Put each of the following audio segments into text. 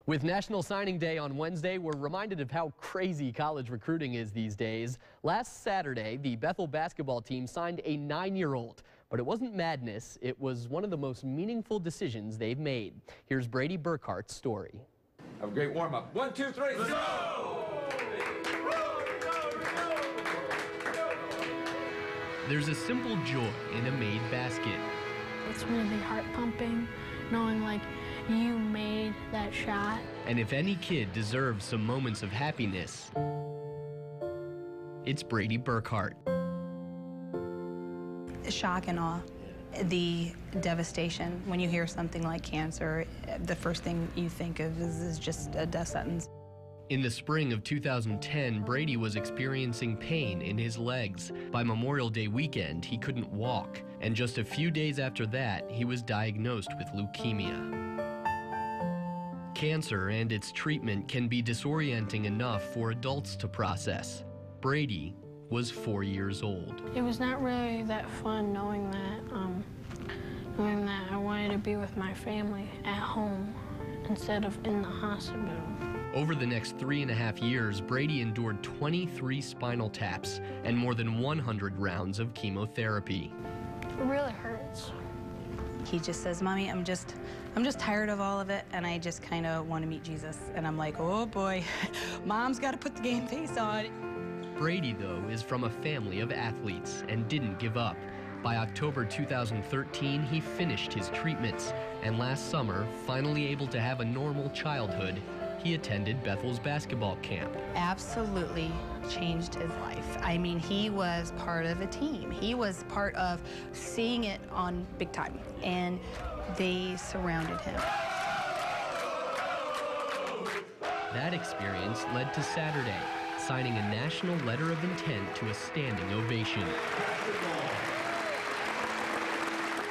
With National Signing Day on Wednesday, we're reminded of how crazy college recruiting is these days. Last Saturday, the Bethel basketball team signed a 9-year-old. But it wasn't madness. It was one of the most meaningful decisions they've made. Here's Brady Burkhart's story. Have a great warm-up. 1, 2, 3, let's go! There's a simple joy in a made basket. It's really heart-pumping, knowing like you made that shot. And if any kid deserves some moments of happiness, it's Brady Burkhart. Shock and awe. The devastation when you hear something like cancer, the first thing you think of is just a death sentence. In the spring of 2010, Brady was experiencing pain in his legs. By Memorial Day weekend, he couldn't walk. And just a few days after that, he was diagnosed with leukemia. Cancer and its treatment can be disorienting enough for adults to process. Brady was 4 years old. It was not really that fun knowing that I wanted to be with my family at home instead of in the hospital. Over the next 3.5 years, Brady endured 23 spinal taps and more than 100 rounds of chemotherapy. It really hurts. He just says, "Mommy, I'm just tired of all of it, and I just kind of want to meet Jesus." And I'm like, "Oh boy, Mom's got to put the game face on." Brady, though, is from a family of athletes and didn't give up. By October 2013, he finished his treatments, and last summer, finally able to have a normal childhood, he attended Bethel's basketball camp. Absolutely changed his life. I mean, he was part of a team. He was part of seeing it on big time, and they surrounded him. That experience led to Saturday, signing a national letter of intent to a standing ovation.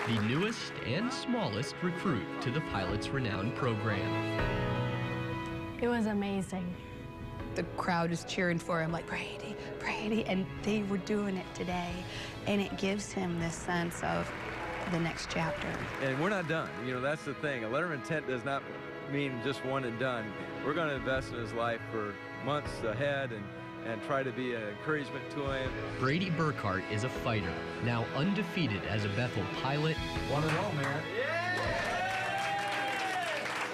The newest and smallest recruit to the Pilots' renowned program. It was amazing. The crowd is cheering for him like, "Brady, Brady," and they were doing it today. And it gives him this sense of the next chapter. And we're not done. You know, that's the thing. A letter of intent does not mean just one and done. We're going to invest in his life for months ahead and try to be an encouragement to him. Brady Burkhart is a fighter, now undefeated as a Bethel Pilot. 1-0, man.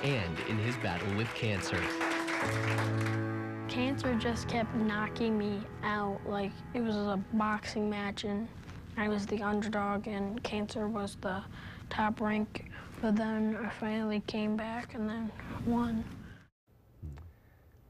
And in his battle with cancer. Cancer just kept knocking me out. Like it was a boxing match and I was the underdog and cancer was the top rank. But then I finally came back and then won.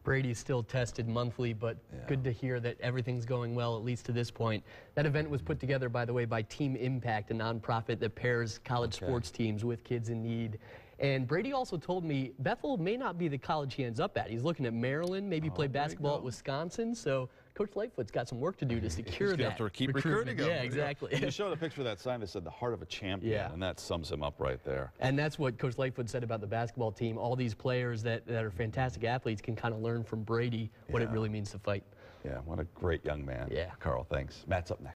Brady's still tested monthly, but good to hear that everything's going well, at least to this point. That event was put together, by the way, by Team Impact, a nonprofit that pairs college sports teams with kids in need. And Brady also told me Bethel may not be the college he ends up at. He's looking at Maryland, maybe play basketball at Wisconsin. So Coach Lightfoot's got some work to do to secure that. Have to keep recruiting him. Yeah, exactly. You showed a picture of that sign that said the heart of a champion, and that sums him up right there. And that's what Coach Lightfoot said about the basketball team. All these players that are fantastic athletes can kind of learn from Brady what it really means to fight. Yeah, what a great young man. Yeah. Carl, thanks. Matt's up next.